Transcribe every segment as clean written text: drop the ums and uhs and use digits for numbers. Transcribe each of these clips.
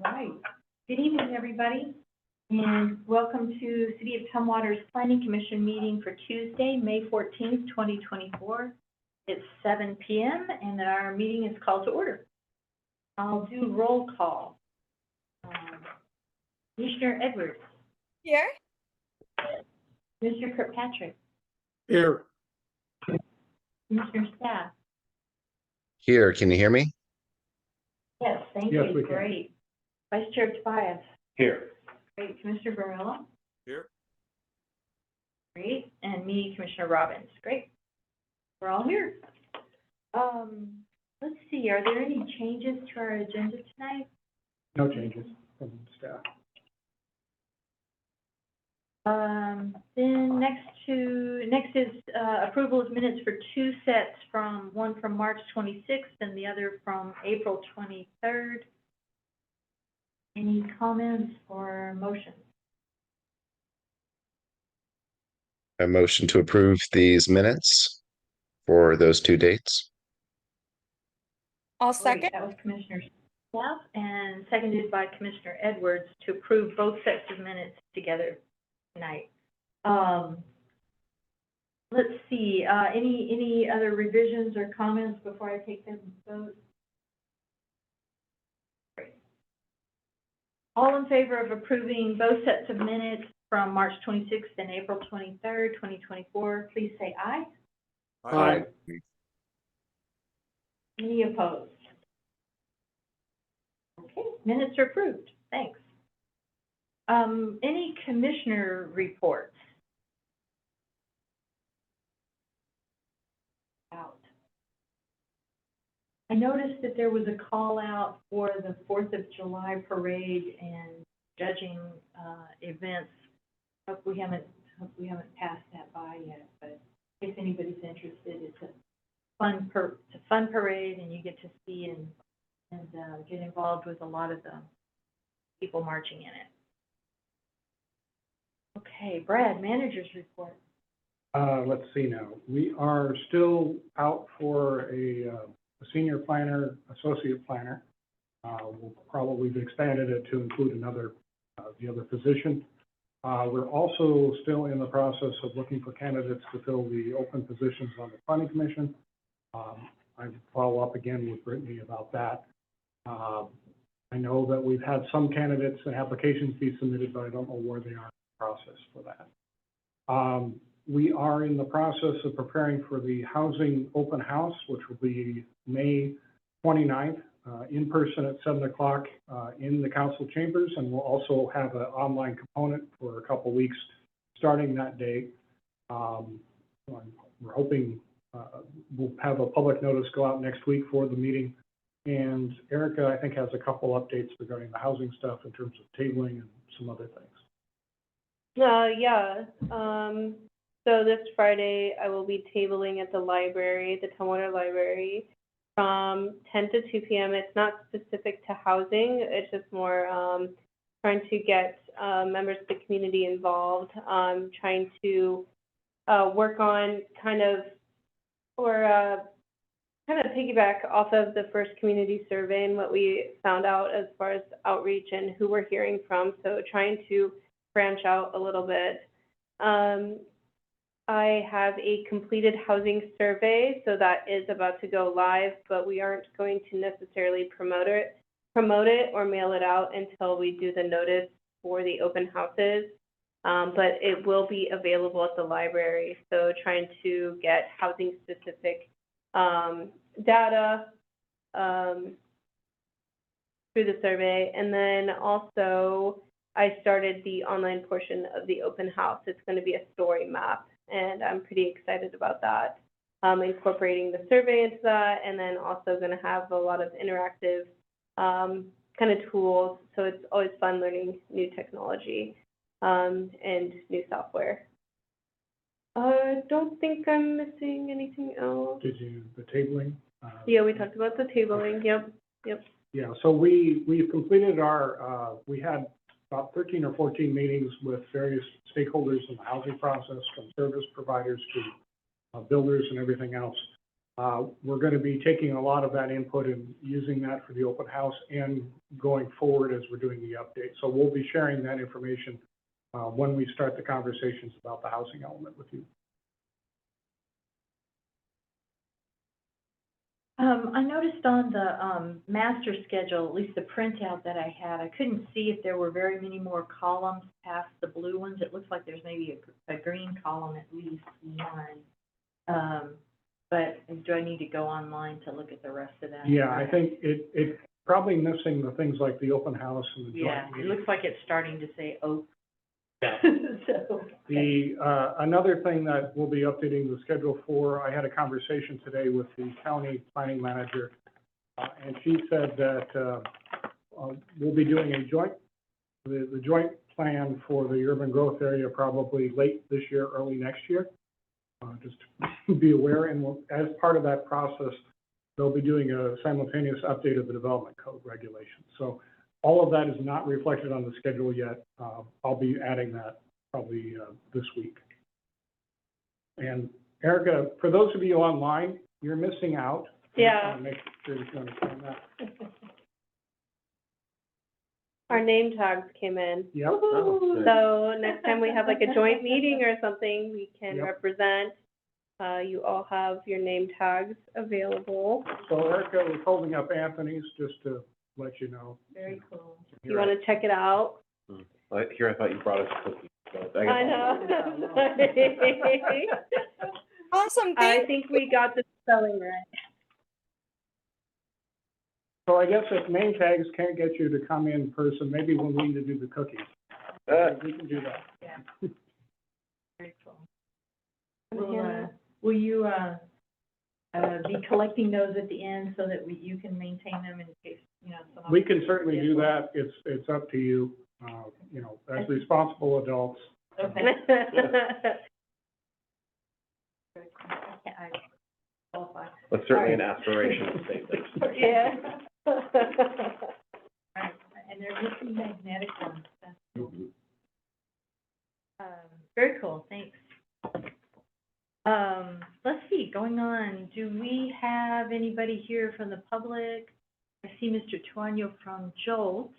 right. Good evening, everybody, and welcome to City of Tumwater's Planning Commission meeting for Tuesday, May 14th, 2024. It's 7 p.m. and our meeting is called to order. I'll do roll call. Commissioner Edwards. Here. Mr. Kirkpatrick. Here. Commissioner Staff. Here, can you hear me? Yes, thank Yes, you. we can. Great. Vice Chair Tobias. Here. Great. Commissioner Barilla. Here. Great. And me, Commissioner Robbins. Great. We're all here. Let's see, are there any changes to our agenda tonight? No changes from staff. Then next is approval of minutes for two sets, one from March 26th and the other from April 23rd. Any comments or motions? A motion to approve these minutes for those two dates. I'll Great. second. That was Commissioner Staff and seconded by Commissioner Edwards to approve both sets of minutes together tonight. Let's see, any other revisions or comments before I take them vote? Great. All in favor of approving both sets of minutes from March 26th and April 23rd, 2024, please say aye. Aye. Any opposed? Okay, minutes are approved. Thanks. Any commissioner reports? Out. I noticed that there was a call out for the 4th of July parade and judging events. Hope we haven't passed that by yet, but if anybody's interested, it's a fun parade, and you get to see and get involved with a lot of the people marching in it. Okay, Brad, manager's report. Let's see now. We are still out for a senior planner, associate planner. We'll probably have expanded it to include the other position. We're also still in the process of looking for candidates to fill the open positions on the planning commission. I follow up again with Brittany about that. I know that we've had some candidates and applications be submitted, but I don't know where they are in the process for that. We are in the process of preparing for the housing open house, which will be May 29th, in person at 7 o'clock in the council chambers, and we'll also have an online component for a couple weeks starting that day. We're hoping we'll have a public notice go out next week for the meeting. And Erica, I think, has a couple updates regarding the housing stuff in terms of tabling and some other things. Yeah. So this Friday, I will be tabling at the library, the Tumwater Library, from 10 to 2 p.m. It's not specific to housing. It's just more trying to get members of the community involved, trying to work on kind of piggyback off of the first community survey and what we found out as far as outreach and who we're hearing from. So trying to branch out a little bit. I have a completed housing survey, so that is about to go live, but we aren't going to necessarily promote it or mail it out until we do the notice for the open houses. But it will be available at the library. So trying to get housing specific data through the survey. And then also I started the online portion of the open house. It's going to be a story map, and I'm pretty excited about that. Incorporating the survey into that, and then also going to have a lot of interactive kind of tools. So it's always fun learning new technology and new software. I don't think I'm missing anything else. Did you, the tabling? Yeah, we talked about the tabling. Yep. Yeah, so we've completed our, we had about 13 or 14 meetings with various stakeholders in the housing process, from service providers to builders and everything else. We're going to be taking a lot of that input and using that for the open house and going forward as we're doing the update. So we'll be sharing that information when we start the conversations about the housing element with you. I noticed on the master schedule, at least the printout that I had, I couldn't see if there were very many more columns past the blue ones. It looks like there's maybe a green column, at least one. But do I need to go online to look at the rest of that? Yeah, I think it's probably missing the things like the open house and the joint Yeah, it meeting. looks like it's starting to say oak. Yeah. So, The, another thing that we'll be updating the schedule for, I had a conversation today with the county planning manager, and she said that, we'll be doing a the joint plan for the urban growth area probably late this year, early next year. Just to be aware, and as part of that process, they'll be doing a simultaneous update of the development code regulations. So all of that is not reflected on the schedule yet. I'll be adding that probably this week. And Erica, for those of you online, you're missing out. Yeah. Make sure that you understand that. Our name tags came in. Yep. Oh, good. So next time we have like a joint meeting or something, we can Yep. represent. You all have your name tags available. So Erica was holding up Anthony's just to let you know. very cool. You want to check it out? Here, I thought you brought us cookies. But I guess I know. Awesome. I Thank think we got the spelling right. So I guess if name tags can't get you to come in person, maybe we'll need to do the cookies. We can do that. Yeah. Very cool. Yeah. Will you be collecting those at the end so that you can maintain them in case, you know, some of We can certainly do that. It's up to you, you know, as responsible adults. Okay. I qualify. That's certainly an aspiration to save them. Yeah. Right, and they're just the magnetic ones. That's cool. Very cool, thanks. Let's see, going on, do we have anybody here from the public? I see Mr. Tuano from Jolt.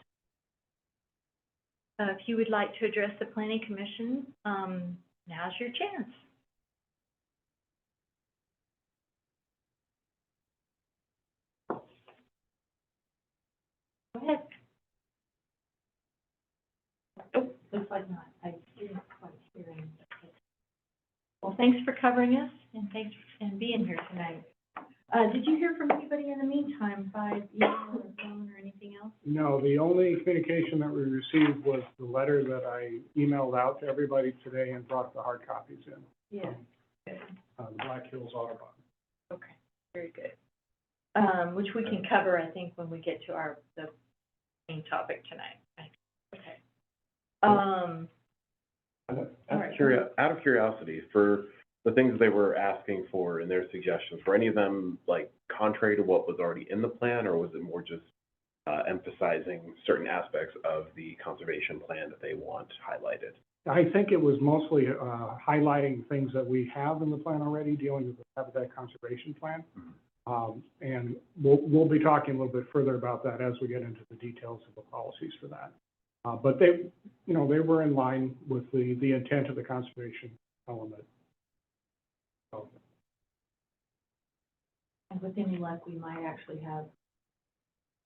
If you would like to address the planning commission, now's your chance. Go ahead. Oh, looks like not. I didn't quite hear him. Well, thanks for covering us, and thanks for being here tonight. Did you hear from anybody in the meantime, by email or phone or anything else? No, the only communication that we received was the letter that I emailed out to everybody today and brought the hard copies in. Yeah. Good. The Black Hills Audubon. Okay, very good. Which we can cover, I think, when we get to the main topic tonight. Okay. Out of curiosity, for the things they were asking for in their suggestions, were any of them like contrary to what was already in the plan, or was it more just emphasizing certain aspects of the conservation plan that they want highlighted? I think it was mostly highlighting things that we have in the plan already, dealing with the habitat conservation plan. And we'll be talking a little bit further about that as we get into the details of the policies for that. But they, you know, they were in line with the intent of the conservation element. So, And with any luck, we might actually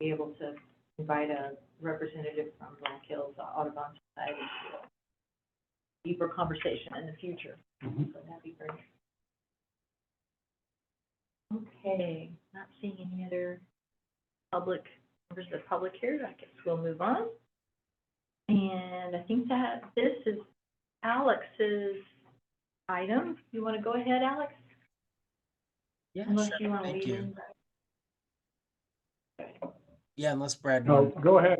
be able to invite a representative from Black Hills Audubon Society to a deeper conversation in the future. So that'd be great. Okay, not seeing any other members of the public here. I guess we'll move on. And I think that this is Alex's item. You want to go ahead, Alex? Yeah, Unless sure. you want to Thank lead you. in. Yeah, unless Brad. no, go ahead.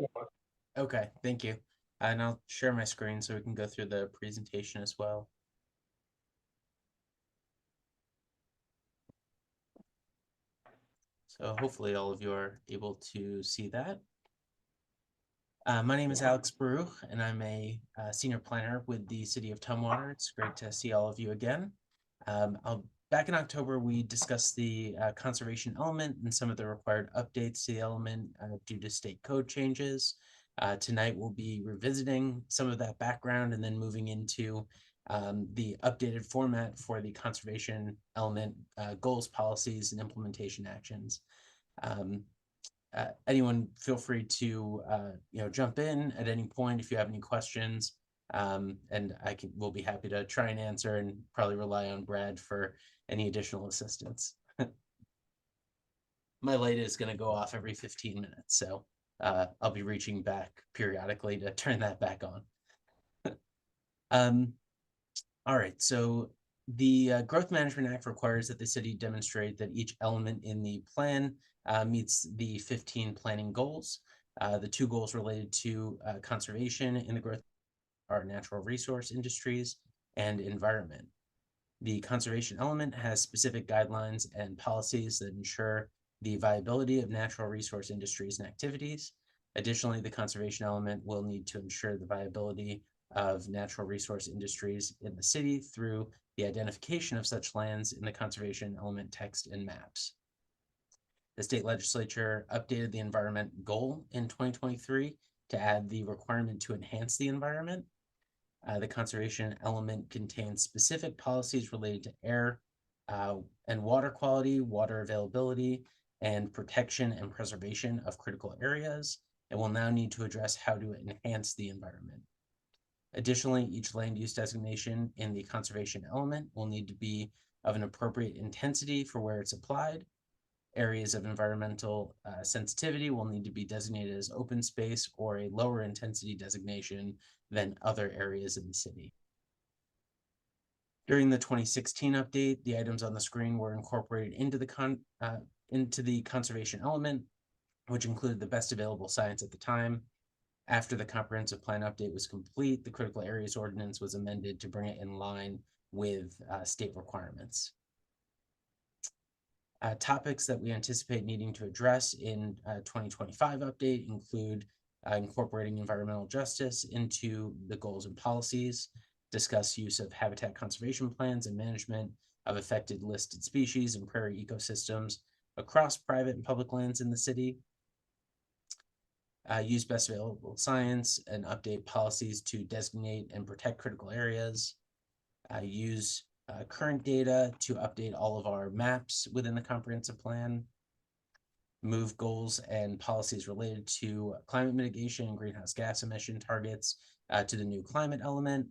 Okay, thank you. And I'll share my screen so we can go through the presentation as well. So hopefully all of you are able to see that. My name is Alex Brew, and I'm a senior planner with the City of Tumwater. It's great to see all of you again. I'll back in October, we discussed the conservation element and some of the required updates to the element due to state code changes. Tonight, we'll be revisiting some of that background and then moving into the updated format for the conservation element, goals, policies, and implementation actions. Anyone feel free to jump in at any point if you have any questions, and we'll be happy to try and answer, and probably rely on Brad for any additional assistance. My light is going to go off every 15 minutes, so I'll be reaching back periodically to turn that back on. All right, so the Growth Management Act requires that the city demonstrate that each element in the plan meets the 15 planning goals. The 2 goals related to conservation in the growth are natural resource industries and environment. The conservation element has specific guidelines and policies that ensure the viability of natural resource industries and activities. Additionally, the conservation element will need to ensure the viability of natural resource industries in the city through the identification of such lands in the conservation element text and maps. The state legislature updated the environment goal in 2023 to add the requirement to enhance the environment. The conservation element contains specific policies related to air and water quality, water availability, and protection and preservation of critical areas, and will now need to address how to enhance the environment. Additionally, each land use designation in the conservation element will need to be of an appropriate intensity for where it's applied. Areas of environmental sensitivity will need to be designated as open space or a lower intensity designation than other areas in the city. During the 2016 update, the items on the screen were incorporated into the conservation element, which included the best available science at the time. After the comprehensive plan update was complete, the critical areas ordinance was amended to bring it in line with state requirements. Topics that we anticipate needing to address in 2025 update include incorporating environmental justice into the goals and policies, discuss use of habitat conservation plans and management of affected listed species and prairie ecosystems across private and public lands in the city, use best available science and update policies to designate and protect critical areas, use current data to update all of our maps within the comprehensive plan, move goals and policies related to climate mitigation and greenhouse gas emission targets to the new climate element,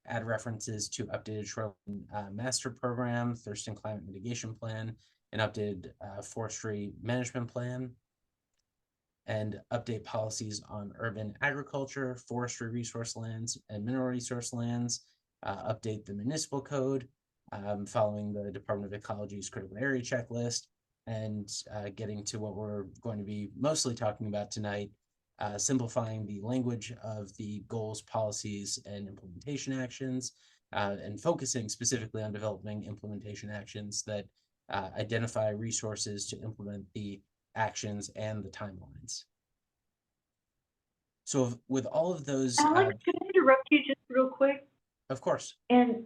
add references to updated shoreline master program, Thurston climate mitigation plan, and updated forestry management plan, and update policies on urban agriculture, forestry resource lands, and mineral resource lands, update the municipal code, following the Department of Ecology's critical area checklist, and getting to what we're going to be mostly talking about tonight, simplifying the language of the goals, policies, and implementation actions, and focusing specifically on developing implementation actions that identify resources to implement the actions and the timelines. So with all of those, Alex, can I interrupt you just real quick? of course. And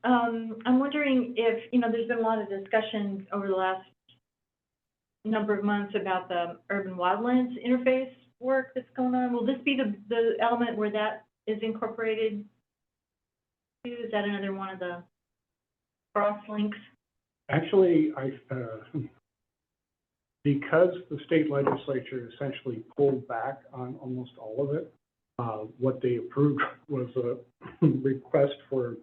I'm wondering if, there's been a lot of discussions over the last number of months about the urban wildlands interface work that's going on. Will this be the element where that is incorporated too? Is that another one of the cross links? Actually, because the state legislature essentially pulled back on almost all of it, what they approved was a request for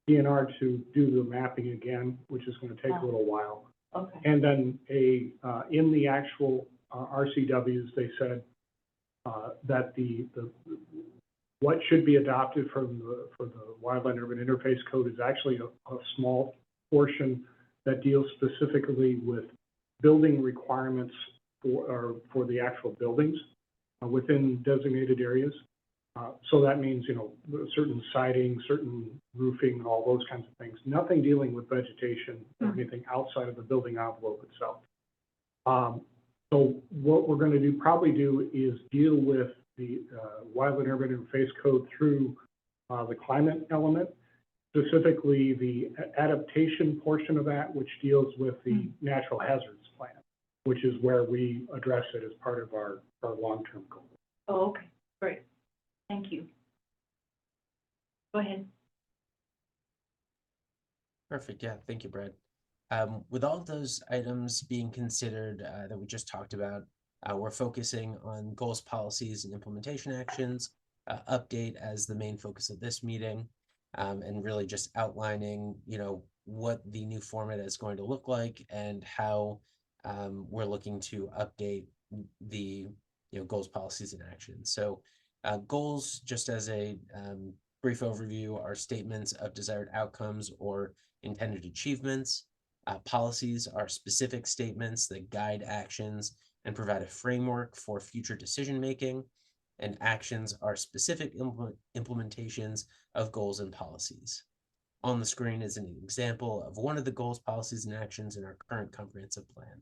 DNR to do the mapping again, which is going to take a little while. Okay. And then in the actual RCWs, they said that what should be adopted for the Wildland Urban Interface Code is actually a small portion that deals specifically with building requirements for the actual buildings within designated areas. So that means, certain siding, certain roofing, all those kinds of things. Nothing dealing with vegetation or anything outside of the building envelope itself. So what we're going to probably do is deal with the Wildland Urban Interface Code through the climate element, specifically the adaptation portion of that, which deals with the natural hazards plan, which is where we address it as part of our long-term goal. Oh, okay, great. Thank you. Go ahead. Perfect. Yeah, thank you, Brad. With all of those items being considered that we just talked about, we're focusing on goals, policies, and implementation actions, update as the main focus of this meeting, and really just outlining, what the new format is going to look like and how we're looking to update the goals, policies, and actions. So goals, just as a brief overview, are statements of desired outcomes or intended achievements. Policies are specific statements that guide actions and provide a framework for future decision-making. And actions are specific implementations of goals and policies. On the screen is an example of one of the goals, policies, and actions in our current comprehensive plan.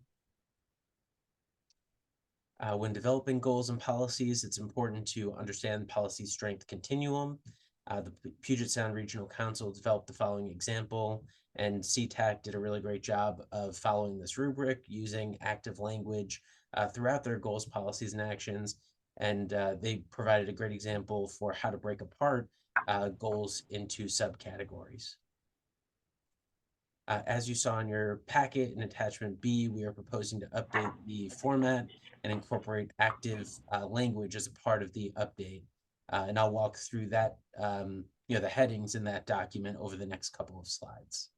When developing goals and policies, it's important to understand policy strength continuum. The Puget Sound Regional Council developed the following example, and CTAC did a really great job of following this rubric using active language throughout their goals, policies, and actions. And they provided a great example for how to break apart goals into subcategories. As you saw in your packet in attachment B, we are proposing to update the format and incorporate active language as a part of the update. And I'll walk through that, the headings in that document over the next couple of slides.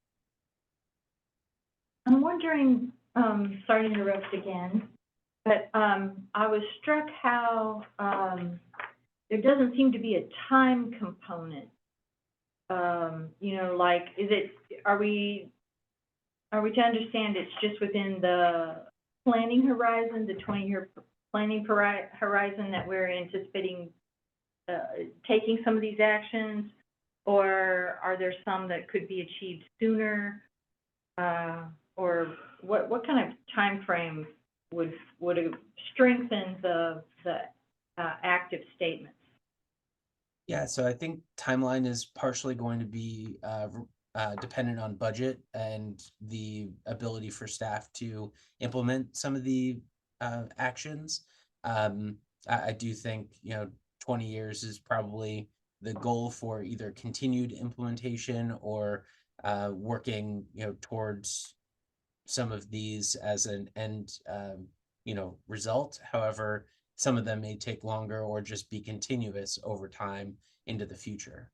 I'm wondering, sorry to interrupt again, but I was struck how there doesn't seem to be a time component. Are we to understand it's just within the planning horizon, the 20-year planning horizon, that we're anticipating taking some of these actions, or are there some that could be achieved sooner, or what kind of time frame would strengthen the active statements? Yeah, so I think timeline is partially going to be dependent on budget and the ability for staff to implement some of the actions. I do think 20 years is probably the goal for either continued implementation or working towards some of these as an end result. However, some of them may take longer or just be continuous over time into the future.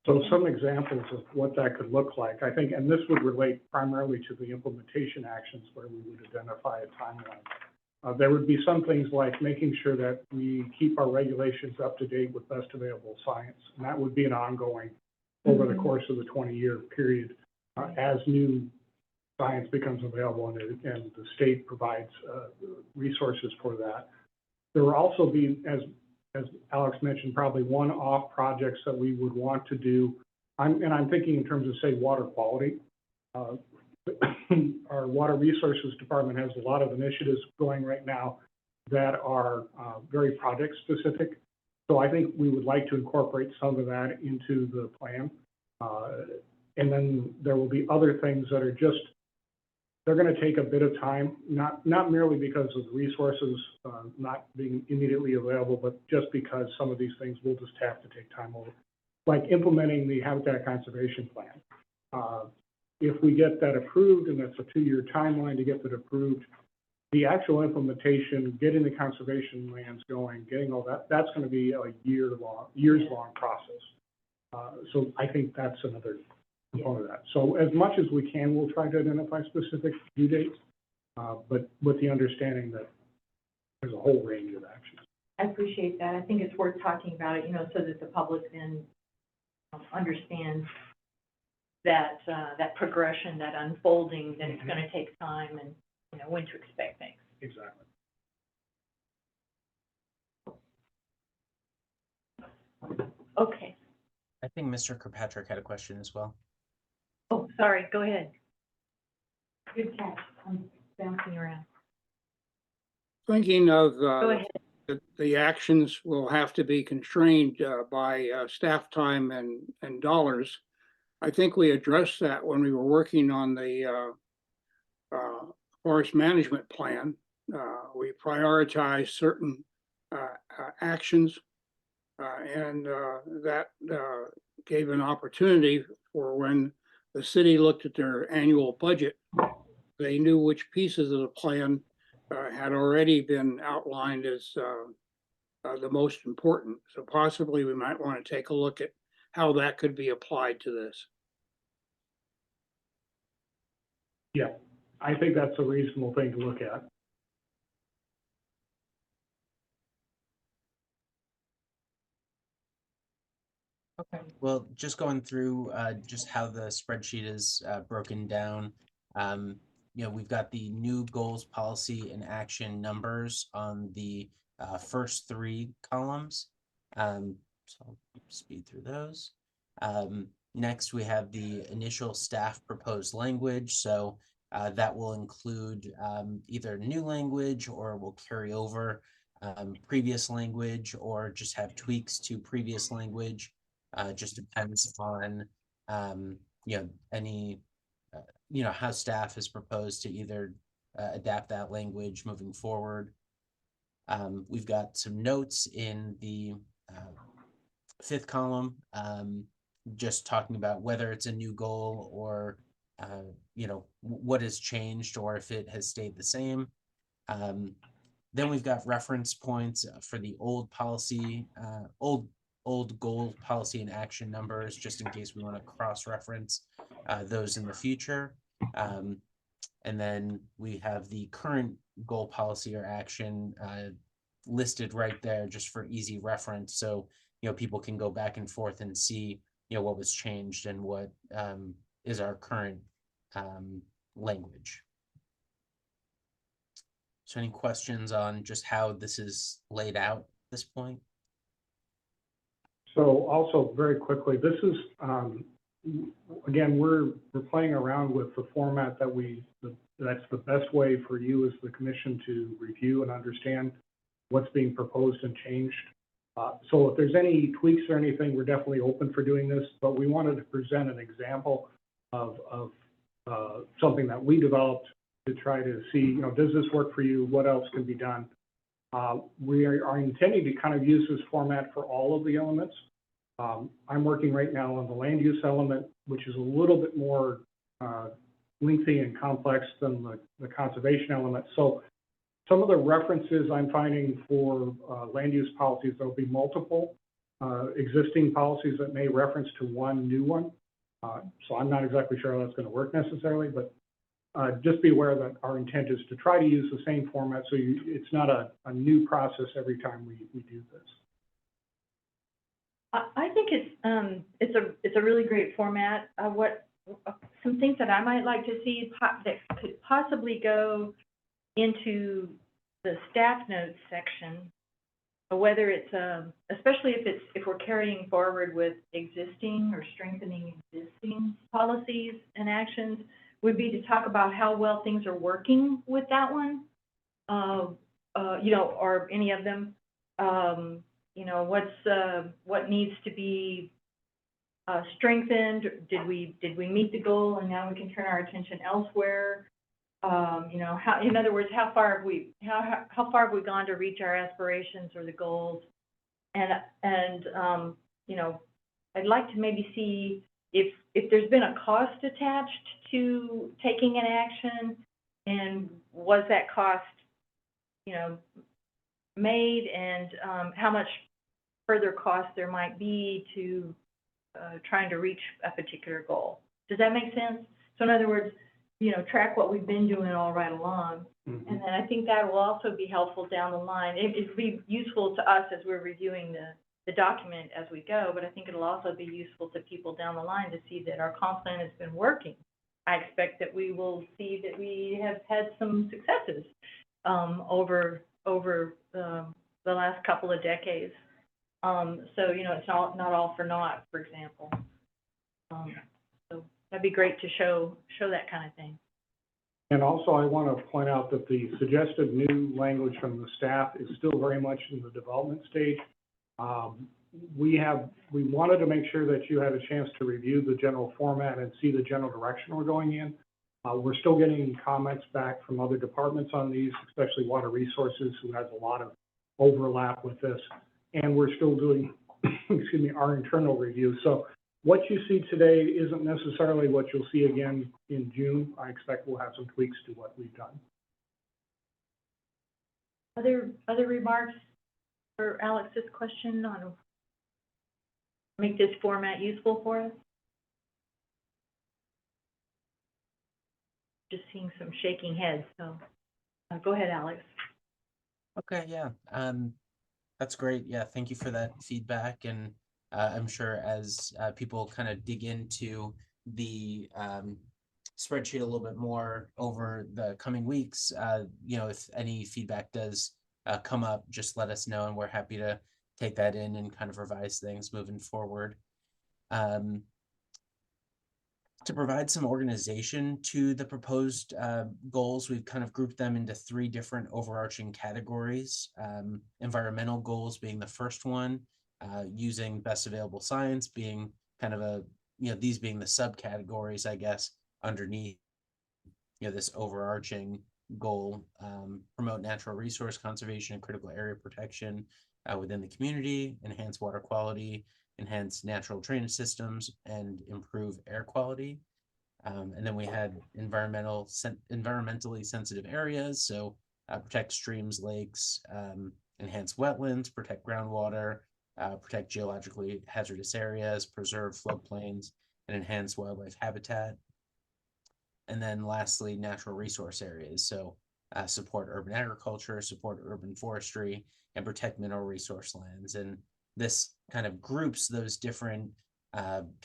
So some examples of what that could look like, I think, and this would relate primarily to the implementation actions where we would identify a timeline. There would be some things like making sure that we keep our regulations up to date with best available science. And that would be an ongoing over the course of the 20-year period as new science becomes available and the state provides resources for that. There will also be, as Alex mentioned, probably one-off projects that we would want to do. I'm thinking in terms of, say, water quality. Our Water Resources Department has a lot of initiatives going right now that are very project specific. So I think we would like to incorporate some of that into the plan. And then there will be other things that are just, they're going to take a bit of time, not merely because of the resources not being immediately available, but just because some of these things will just have to take time over, like implementing the Habitat Conservation Plan. If we get that approved, and that's a 2-year timeline to get that approved, the actual implementation, getting the conservation lands going, getting all that, that's going to be a years-long process. So I think that's another component of that. So as much as we can, we'll try to identify specific due dates, but with the understanding that there's a whole range of actions. I appreciate that. I think it's worth talking about it, so that the public then understands that that progression, that unfolding, that it's going to take time, and when to expect things. Exactly. Okay. I think Mr. Kirkpatrick had a question as well. Oh, sorry. Go ahead. Good catch. I'm bouncing around. Thinking of Go ahead. the actions will have to be constrained by staff time and dollars. I think we addressed that when we were working on the forest management plan. We prioritized certain actions, and that gave an opportunity for when the city looked at their annual budget, they knew which pieces of the plan had already been outlined as the most important. So possibly we might want to take a look at how that could be applied to this. Yeah, I think that's a reasonable thing to look at. Okay, well, just going through just how the spreadsheet is broken down. We've got the new goals, policy, and action numbers on the first 3 columns. So I'll speed through those. Next, we have the initial staff proposed language. So that will include either new language or will carry over previous language or just have tweaks to previous language. Just depends on, any, how staff is proposed to either adapt that language moving forward. We've got some notes in the 5th column, just talking about whether it's a new goal or, what has changed or if it has stayed the same. Then we've got reference points for the old policy, old goal, policy, and action numbers, just in case we want to cross-reference those in the future. And then we have the current goal, policy, or action listed right there just for easy reference. So, people can go back and forth and see, what was changed and what is our current language. So any questions on just how this is laid out at this point? So also very quickly, this is, again, we're playing around with the format that's the best way for you as the commission to review and understand what's being proposed and changed. So if there's any tweaks or anything, we're definitely open for doing this, but we wanted to present an example of something that we developed to try to see, does this work for you? What else can be done? We are intending to kind of use this format for all of the elements. I'm working right now on the land use element, which is a little bit more lengthy and complex than the conservation element. So some of the references I'm finding for land use policies, there'll be multiple existing policies that may reference to one new one. So I'm not exactly sure how that's going to work necessarily, but just be aware that our intent is to try to use the same format, so it's not a new process every time we do this. I think it's a really great format. Some things that I might like to see that could possibly go into the staff notes section, whether it's especially if we're carrying forward with existing or strengthening existing policies and actions, would be to talk about how well things are working with that one, or any of them. What needs to be strengthened? Did we meet the goal and now we can turn our attention elsewhere? How, in other words, how far have we gone to reach our aspirations or the goals? And I'd like to maybe see if there's been a cost attached to taking an action, and was that cost, made, and how much further cost there might be to trying to reach a particular goal. Does that make sense? So in other words, track what we've been doing all right along. Mm-hmm. And then I think that will also be helpful down the line. It'll be useful to us as we're reviewing the document as we go, but I think it'll also be useful to people down the line to see that our comp plan has been working. I expect that we will see that we have had some successes over the last couple of decades. So, it's not all for naught, for example. So that'd be great to show that kind of thing. And also, I want to point out that the suggested new language from the staff is still very much in the development stage. We wanted to make sure that you had a chance to review the general format and see the general direction we're going in. We're still getting comments back from other departments on these, especially Water Resources, who has a lot of overlap with this. And we're still doing, excuse me, our internal review. So what you see today isn't necessarily what you'll see again in June. I expect we'll have some tweaks to what we've done. Other remarks for Alex's question on make this format useful for us? Just seeing some shaking heads, so go ahead, Alex. Okay, yeah, that's great. Yeah, thank you for that feedback. And I'm sure as people kind of dig into the spreadsheet a little bit more over the coming weeks, you know, if any feedback does come up, just let us know, and we're happy to take that in and kind of revise things moving forward. To provide some organization to the proposed goals, we've kind of grouped them into 3 different overarching categories. Environmental goals being the first one, using best available science being kind of a, you know, these being the subcategories, I guess, underneath, you know, this overarching goal. Promote natural resource conservation and critical area protection within the community, enhance water quality, enhance natural drainage systems, and improve air quality. And then we had environmentally sensitive areas, so protect streams, lakes, enhance wetlands, protect groundwater, protect geologically hazardous areas, preserve floodplains, and enhance wildlife habitat. And then lastly, natural resource areas, so support urban agriculture, support urban forestry, and protect mineral resource lands. And this kind of groups those different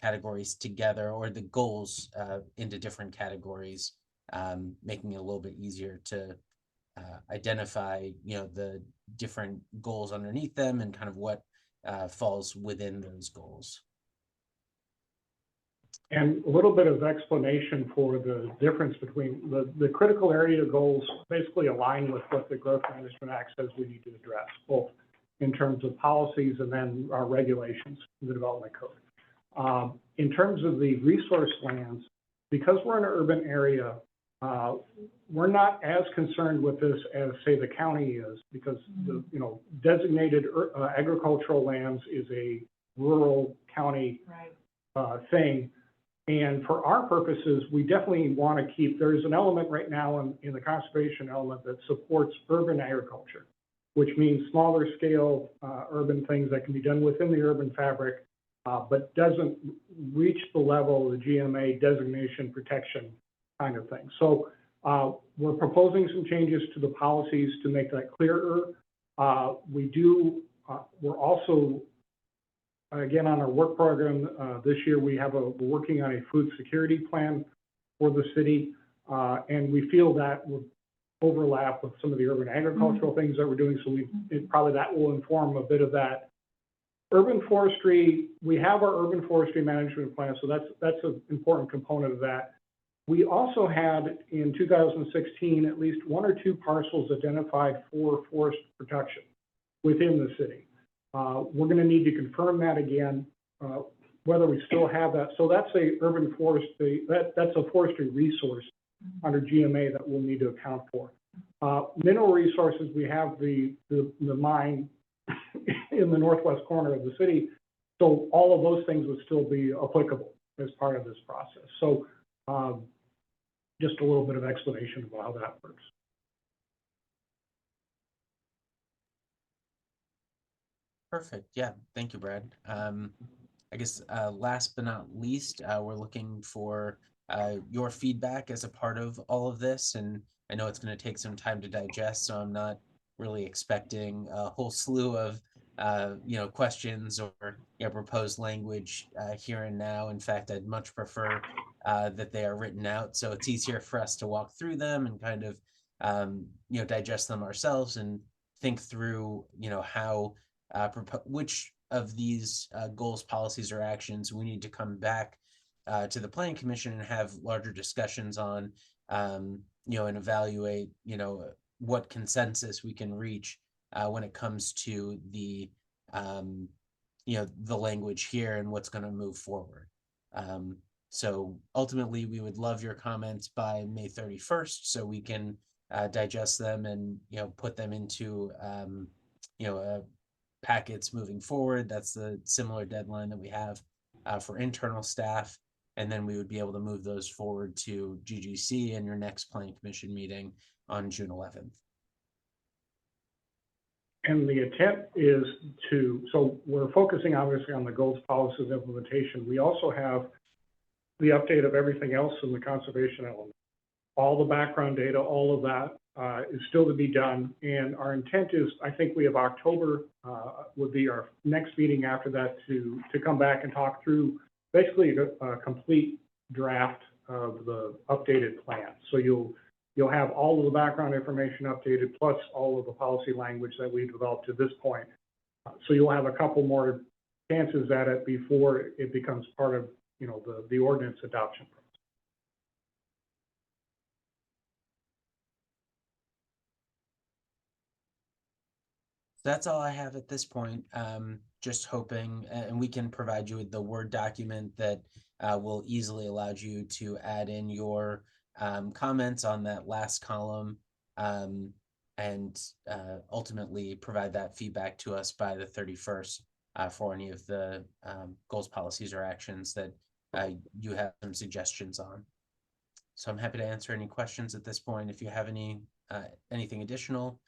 categories together, or the goals into different categories, making it a little bit easier to identify, you know, the different goals underneath them and kind of what falls within those goals. And a little bit of explanation for the difference between the critical area goals basically align with what the Growth Management Act says we need to address, both in terms of policies and then our regulations in the development code. In terms of the resource lands, because we're in an urban area, we're not as concerned with this as, say, the county is, because the, you know, designated agricultural lands is a rural county thing. And for our purposes, we definitely want to keep, there's an element right now in the conservation element that supports urban agriculture, which means smaller scale urban things that can be done within the urban fabric, but doesn't reach the level of the GMA designation protection kind of thing. So we're proposing some changes to the policies to make that clearer. We're also, again, on our work program this year, we're working on a food security plan for the city, and we feel that will overlap with some of the urban agricultural things that we're doing, so probably that will inform a bit of that. Urban forestry, we have our urban forestry management plan, so that's an important component of that. We also had, in 2016, at least 1 or 2 parcels identified for forest protection within the city. We're going to need to confirm that again, whether we still have that. So that's a urban forestry, that's a forestry resource under GMA that we'll need to account for. Mineral resources, we have the mine in the northwest corner of the city. So all of those things would still be applicable as part of this process. So just a little bit of explanation about how that works. Perfect. Yeah. Thank you, Brad. I guess last but not least, we're looking for your feedback as a part of all of this. And I know it's going to take some time to digest, so I'm not really expecting a whole slew of questions or proposed language here and now. In fact, I'd much prefer that they are written out, so it's easier for us to walk through them and kind of digest them ourselves and think through how which of these goals, policies, or actions we need to come back to the Planning Commission and have larger discussions on and evaluate, what consensus we can reach when it comes to the language here and what's going to move forward. So ultimately, we would love your comments by May 31st so we can digest them and, put them into, packets moving forward. That's the similar deadline that we have for internal staff. And then we would be able to move those forward to GGC and your next planning commission meeting on June 11th. And the intent is so we're focusing obviously on the goals, policies, implementation. We also have the update of everything else in the conservation element. All the background data, all of that is still to be done. And our intent is, I think we have October would be our next meeting after that to come back and talk through basically a complete draft of the updated plan. So you'll have all of the background information updated, plus all of the policy language that we've developed to this point. So you'll have a couple more chances at it before it becomes part of, the ordinance adoption process. That's all I have at this point. Just hoping, and we can provide you with the Word document that will easily allow you to add in your comments on that last column, and ultimately provide that feedback to us by the 31st for any of the goals, policies, or actions that you have some suggestions on. So I'm happy to answer any questions at this point if you have anything additional.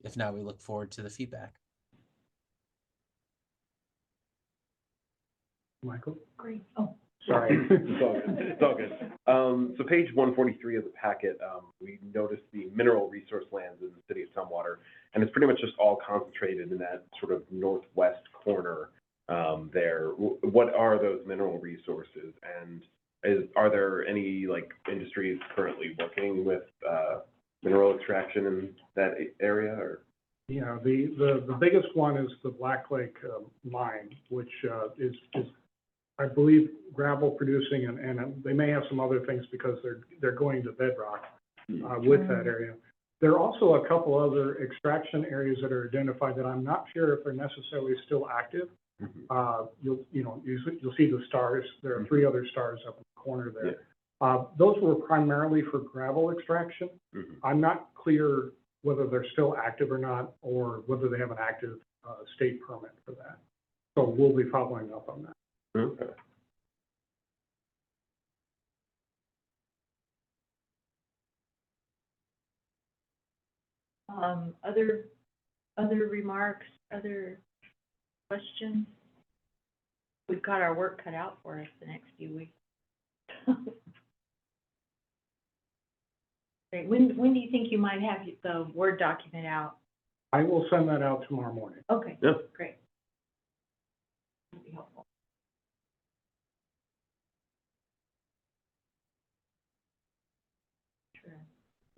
If not, we look forward to the feedback. Michael? Great. Oh, Sorry. It's all good. It's all good. So page 143 of the packet, we noticed the mineral resource lands in the city of Tumwater, and it's pretty much just all concentrated in that sort of northwest corner there. What are those mineral resources, and are there any industries currently working with mineral extraction in that area? Or Yeah, the biggest one is the Black Lake mine, which is I believe gravel producing, and they may have some other things because they're going to bedrock with that area. There are also a couple other extraction areas that are identified that I'm not sure if they're necessarily still active. You'll see the stars. There are 3 other stars up in the corner there. Yeah. Those were primarily for gravel extraction. I'm not clear whether they're still active or not, or whether they have an active state permit for that. So we'll be following up on that. Okay. Other remarks, other questions? We've got our work cut out for us the next few weeks. Great. When do you think you might have the Word document out? I will send that out tomorrow morning. Okay, Yeah. great. That'd be helpful. Sure.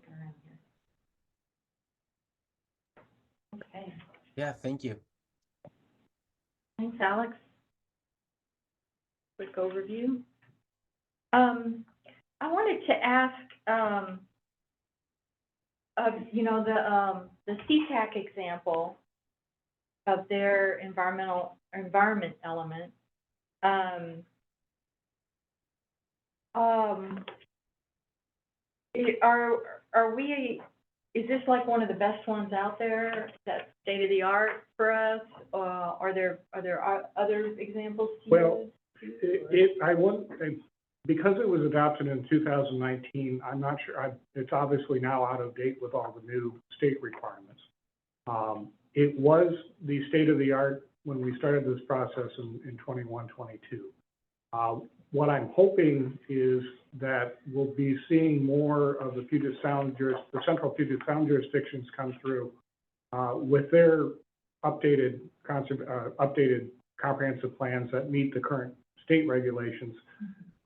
Around here. Okay. Yeah, thank you. Thanks, Alex. Quick overview. I wanted to ask, the CTAC example of their environment element. Is this like one of the best ones out there that's state of the art for us? Are there other examples to Well, use? Because it was adopted in 2019, I'm not sure, it's obviously now out of date with all the new state requirements. It was the state of the art when we started this process in 21, 22. What I'm hoping is that we'll be seeing more of the central Puget Sound jurisdictions come through with their updated comprehensive plans that meet the current state regulations.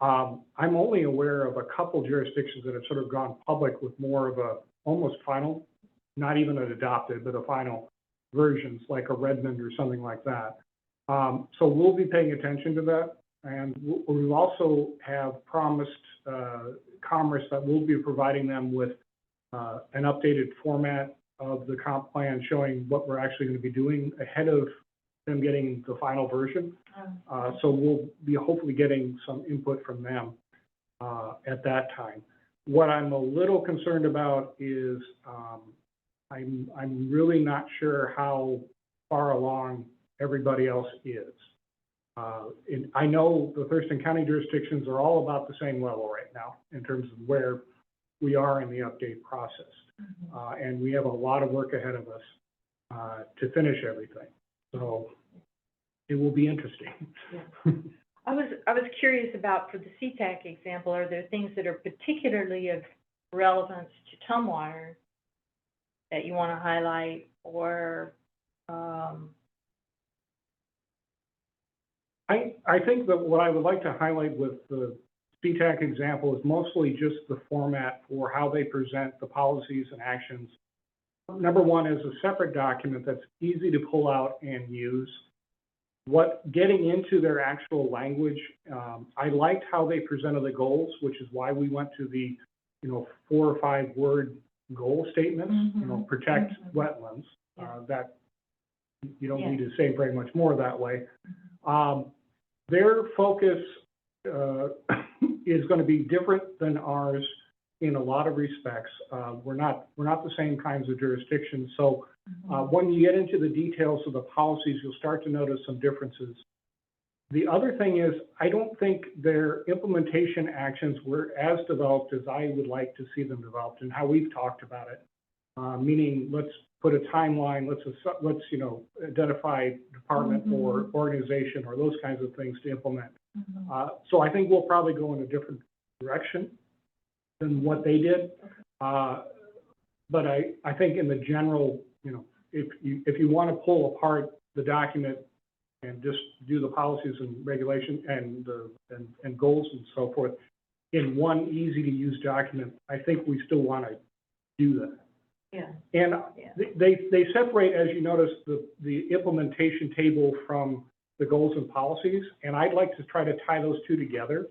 I'm only aware of a couple jurisdictions that have sort of gone public with more of a almost final, not even an adopted, but a final versions, like a Redmond or something like that. So we'll be paying attention to that. And we also have promised Commerce that we'll be providing them with an updated format of the comp plan showing what we're actually going to be doing ahead of them getting the final version. So we'll be hopefully getting some input from them at that time. What I'm a little concerned about is I'm really not sure how far along everybody else is. And I know the Thurston County jurisdictions are all about the same level right now in terms of where we are in the update process. And we have a lot of work ahead of us to finish everything. So it will be interesting. I was curious about, for the CTAC example, are there things that are particularly of relevance to Tumwater that you want to highlight, or I think that what I would like to highlight with the CTAC example is mostly just the format for how they present the policies and actions. Number one is a separate document that's easy to pull out and use. Getting into their actual language, I liked how they presented the goals, which is why we went to the, 4 or 5 word goal statements, protect wetlands. That you don't need to say very much more that way. Their focus is going to be different than ours in a lot of respects. We're not the same kinds of jurisdictions. So when you get into the details of the policies, you'll start to notice some differences. The other thing is, I don't think their implementation actions were as developed as I would like to see them developed and how we've talked about it. Meaning, let's put a timeline, let's identify department or organization or those kinds of things to implement. So I think we'll probably go in a different direction than what they did. But I think in the general, if you want to pull apart the document and just do the policies and regulation and goals and so forth in one easy to use document, I think we still want to do that. Yeah. And they separate, as you notice, the implementation table from the goals and policies, and I'd like to try to tie those two together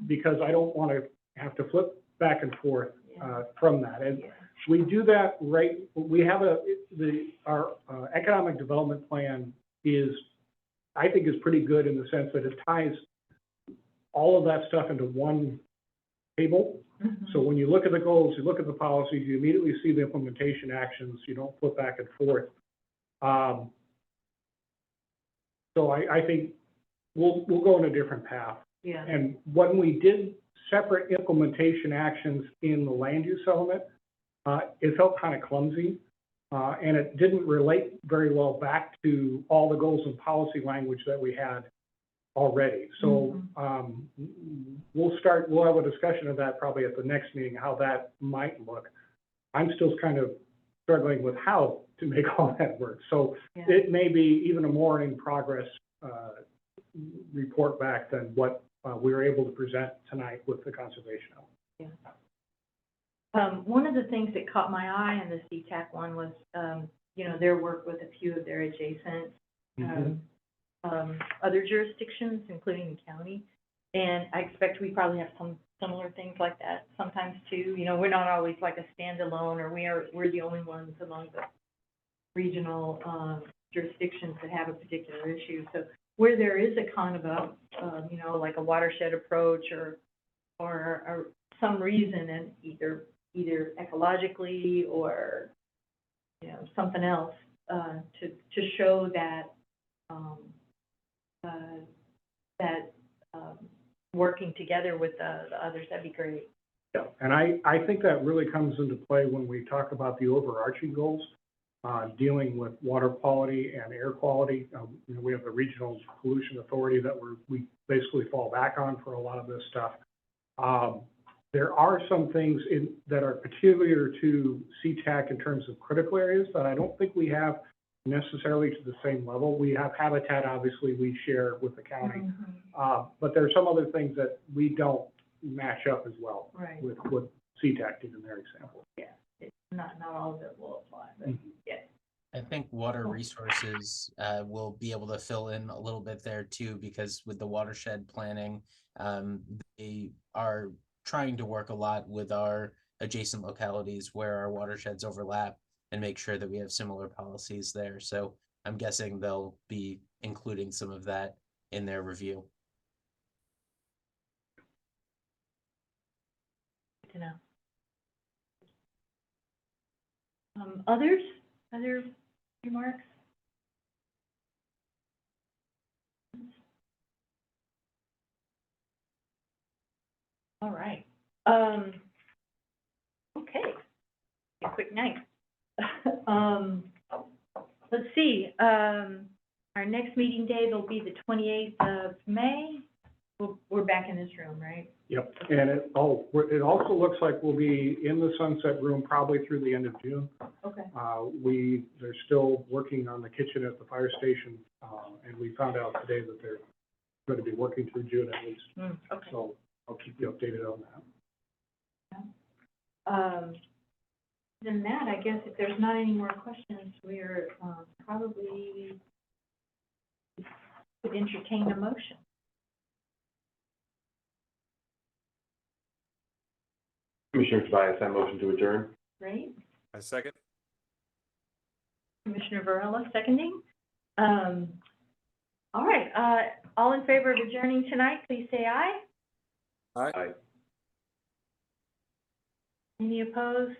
because I don't want to have to flip back and forth from that. And we do that right. We have our economic development plan I think is pretty good in the sense that it ties all of that stuff into one table. So when you look at the goals, you look at the policies, you immediately see the implementation actions. You don't flip back and forth. So I think we'll go in a different path. Yeah. And when we did separate implementation actions in the land use element, it felt kind of clumsy, and it didn't relate very well back to all the goals and policy language that we had already. So we'll have a discussion of that probably at the next meeting, how that might look. I'm still kind of struggling with how to make all that work. So it may be even a more in progress report back than what we were able to present tonight with the conservation. One of the things that caught my eye in the CTAC one was, their work with a few of their adjacent other jurisdictions, including the county. And I expect we probably have some similar things like that sometimes too. We're not always like a standalone, or we're the only ones among the regional jurisdictions that have a particular issue. So where there is a kind of a, like a watershed approach or some reason, and either ecologically or, something else, to show that, working together with the others, that'd be great. Yeah, and I think that really comes into play when we talk about the overarching goals, dealing with water quality and air quality. We have the Regional Pollution Authority that we basically fall back on for a lot of this stuff. There are some things that are peculiar to CTAC in terms of critical areas that I don't think we have necessarily to the same level. We have habitat, obviously, we share with the county, but there are some other things that we don't match up as well with what CTAC did in their example. Yeah, not all of it will apply, but I think water resources will be able to fill in a little bit there too, because with the watershed planning, they are trying to work a lot with our adjacent localities where our watersheds overlap and make sure that we have similar policies there. So I'm guessing they'll be including some of that in their review. Good to know. Others, other remarks? All right. Okay. A quick night. Let's see, our next meeting day will be the 28th of May. We're back in this room, right? Yep, and it also looks like we'll be in the Sunset Room probably through the end of June. Okay. They're still working on the kitchen at the fire station, and we found out today that they're going to be working through June at least. Okay. So I'll keep you updated on that. Than that, I guess if there's not any more questions, we're probably could entertain a motion. Commissioner Tobias, I motion to adjourn. Right? I second. Commissioner Varela seconding. All right, all in favor of adjourning tonight, please say aye. Aye. Any opposed?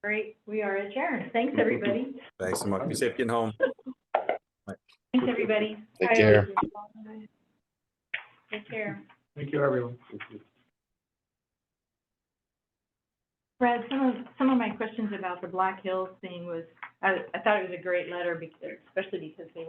Great, we are adjourned. Thanks, everybody. Thanks so much. Be safe getting home. Thanks, everybody. Take Bye. care. Take care. Thank you, everyone. Brad, some of my questions about the Black Hills thing was, I thought it was a great letter, especially because they